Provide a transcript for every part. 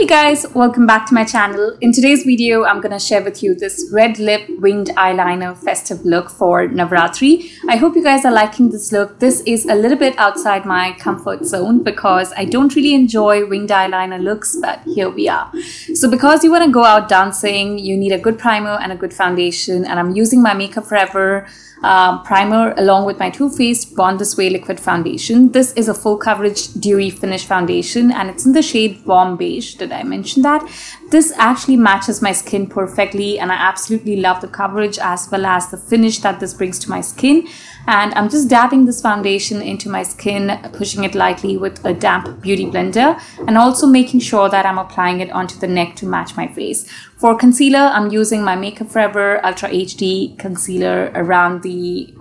Hey guys, welcome back to my channel. In today's video, I'm gonna share with you this red lip winged eyeliner festive look for Navratri. I hope you guys are liking this look. This is a little bit outside my comfort zone because I don't really enjoy winged eyeliner looks, but here we are. So because you wanna go out dancing, you need a good primer and a good foundation, and I'm using my Makeup Forever primer along with my Too Faced Born This Way liquid foundation. This is a full coverage dewy finish foundation and it's in the shade warm beige. Did I mention that? This actually matches my skin perfectly and I absolutely love the coverage as well as the finish that this brings to my skin. And I'm just dabbing this foundation into my skin, pushing it lightly with a damp beauty blender, and also making sure that I'm applying it onto the neck to match my face. For concealer, I'm using my Makeup Forever Ultra HD concealer around the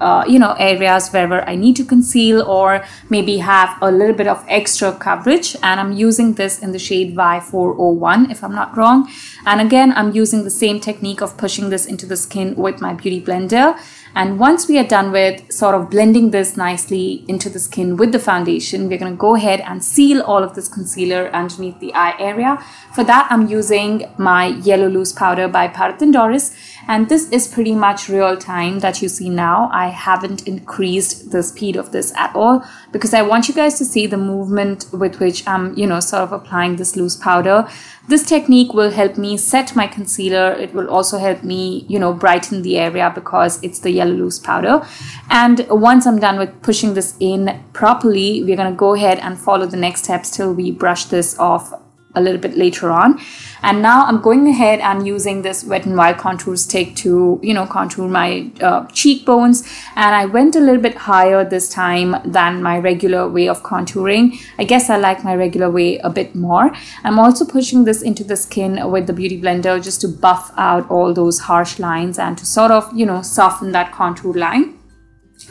areas wherever I need to conceal or maybe have a little bit of extra coverage, and I'm using this in the shade Y401 if I'm not wrong. And again, I'm using the same technique of pushing this into the skin with my beauty blender. And once we are done with sort of blending this nicely into the skin with the foundation, we're going to go ahead and seal all of this concealer underneath the eye area. For that, I'm using my Yellow Loose Powder by Bharat and Dorris. And this is pretty much real time that you see now. I haven't increased the speed of this at all because I want you guys to see the movement with which I'm, sort of applying this loose powder. This technique will help me set my concealer. It will also help me, brighten the area because it's the yellow loose powder. And once I'm done with pushing this in properly, we're going to go ahead and follow the next steps till we brush this off a little bit later on. And now I'm going ahead and using this Wet n Wild contour stick to contour my cheekbones, and I went a little bit higher this time than my regular way of contouring. I guess I like my regular way a bit more. I'm also pushing this into the skin with the beauty blender just to buff out all those harsh lines and to sort of soften that contour line.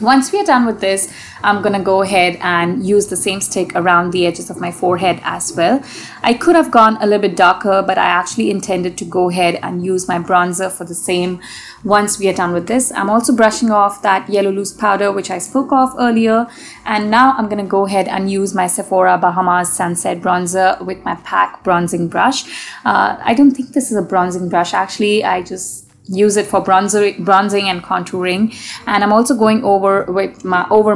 Once we are done with this, I'm gonna go ahead and use the same stick around the edges of my forehead as well. I could have gone a little bit darker, but I actually intended to go ahead and use my bronzer for the same once we are done with this. I'm also brushing off that yellow loose powder which I spoke of earlier, and now I'm gonna go ahead and use my Sephora Bahamas Sunset Bronzer with my P.A.C bronzing brush. I don't think this is a bronzing brush actually. I just use it for bronzing and contouring, and I'm also going over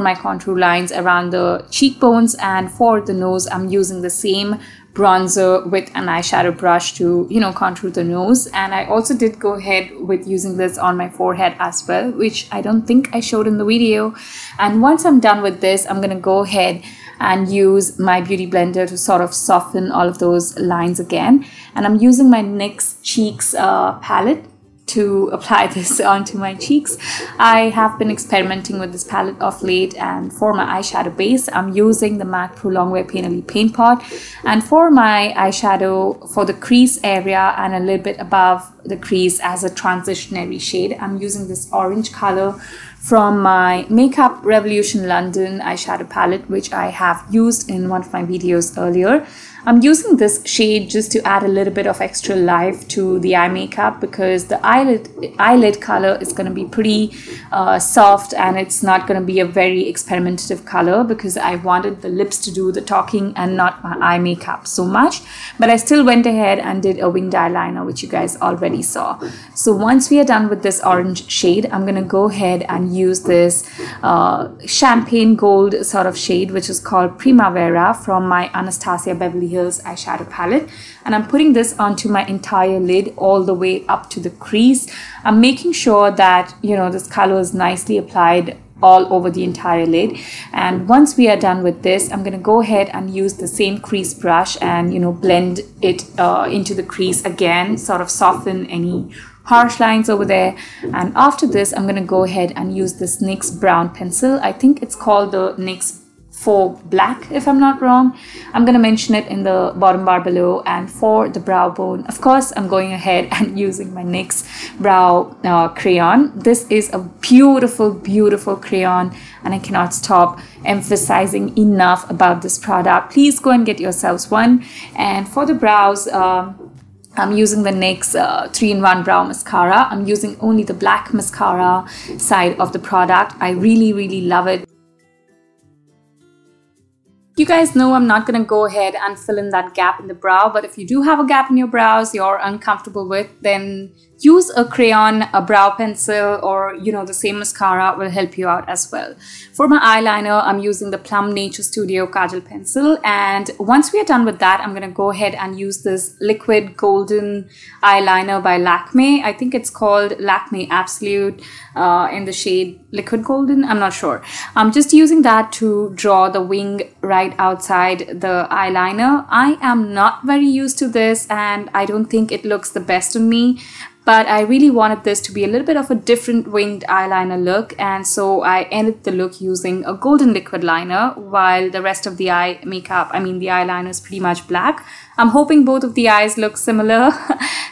my contour lines around the cheekbones, and for the nose I'm using the same bronzer with an eyeshadow brush to contour the nose. And I also did go ahead with using this on my forehead as well, which I don't think I showed in the video. And once I'm done with this, I'm gonna go ahead and use my beauty blender to sort of soften all of those lines again. And I'm using my NYX Cheeks palette to apply this onto my cheeks. I have been experimenting with this palette of late, and for my eyeshadow base I'm using the M.A.C Prolong Paint Pot, and for my eyeshadow for the crease area and a little bit above the crease as a transitionary shade, I'm using this orange color from my Makeup Revolution London eyeshadow palette, which I have used in one of my videos earlier. I'm using this shade just to add a little bit of extra life to the eye makeup because the eyelid color is going to be pretty soft, and it's not going to be a very experimentative color because I wanted the lips to do the talking and not my eye makeup so much. But I still went ahead and did a winged eyeliner, which you guys already saw. So once we are done with this orange shade, I'm going to go ahead and use this champagne gold sort of shade, which is called Primavera, from my Anastasia Beverly Hills eyeshadow palette, and I'm putting this onto my entire lid all the way up to the crease. I'm making sure that this color is nicely applied all over the entire lid. And once we are done with this, I'm going to go ahead and use the same crease brush and blend it into the crease again, sort of soften any harsh lines over there. And after this, I'm going to go ahead and use this NYX brown pencil. I think it's called the NYX Faux Black if I'm not wrong. I'm going to mention it in the bottom bar below. And for the brow bone, of course, I'm going ahead and using my NYX brow crayon. This is a beautiful crayon, and I cannot stop emphasizing enough about this product. Please go and get yourselves one. And for the brows, I'm using the NYX 3-in-1 Brow Mascara. I'm using only the black mascara side of the product. I really love it. You guys know I'm not going to go ahead and fill in that gap in the brow, but if you do have a gap in your brows you're uncomfortable with, then use a crayon, a brow pencil, or the same mascara will help you out as well. For my eyeliner, I'm using the Plum Nature Studio Kajal pencil, and once we are done with that, I'm going to go ahead and use this liquid golden eyeliner by Lakme. I think it's called Lakme Absolut in the shade liquid golden. I'm not sure. I'm just using that to draw the wing right outside the eyeliner. I am not very used to this and I don't think it looks the best on me, but I really wanted this to be a little bit of a different winged eyeliner look, and so I ended the look using a golden liquid liner while the rest of the eye makeup, the eyeliner is pretty much black. I'm hoping both of the eyes look similar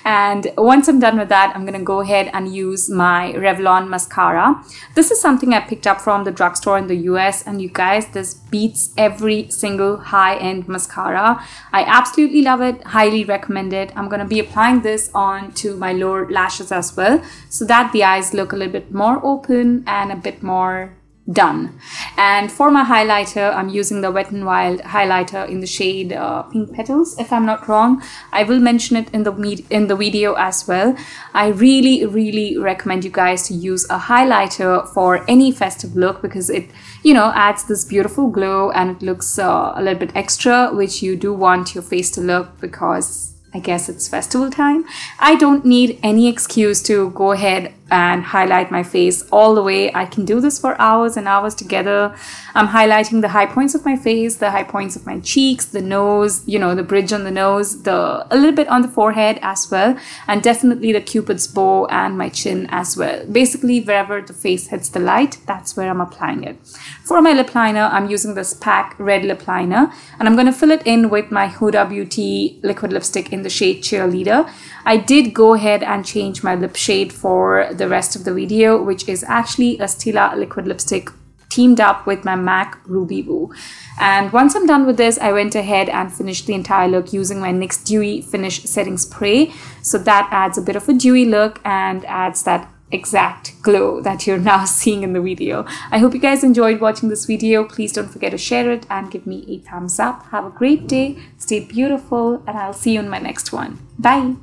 and once I'm done with that, I'm gonna go ahead and use my Revlon mascara. This is something I picked up from the drugstore in the US, and you guys, this beats every single high-end mascara. I absolutely love it, highly recommend it. I'm gonna be applying this onto my lower lashes as well so that the eyes look a little bit more open and a bit more done. And for my highlighter, I'm using the Wet n Wild highlighter in the shade Pink Petals, if I'm not wrong. I will mention it in the video as well. I really recommend you guys to use a highlighter for any festive look because it adds this beautiful glow and it looks a little bit extra, which you do want your face to look because I guess it's festival time. I don't need any excuse to go ahead and highlight my face all the way. I can do this for hours and hours together. I'm highlighting the high points of my face, the high points of my cheeks, the nose, the bridge on the nose, a little bit on the forehead as well, and definitely the Cupid's bow and my chin as well. Basically, wherever the face hits the light, that's where I'm applying it. For my lip liner, I'm using this P.A.C Red lip liner, and I'm going to fill it in with my Huda Beauty liquid lipstick in the shade Cheerleader. I did go ahead and change my lip shade for the rest of the video, which is actually a Stila liquid lipstick teamed up with my M.A.C Ruby Woo. And once I'm done with this, I went ahead and finished the entire look using my NYX Dewy Finish Setting Spray. So that adds a bit of a dewy look and adds that exact glow that you're now seeing in the video. I hope you guys enjoyed watching this video. Please don't forget to share it and give me a thumbs up. Have a great day, stay beautiful, and I'll see you in my next one. Bye!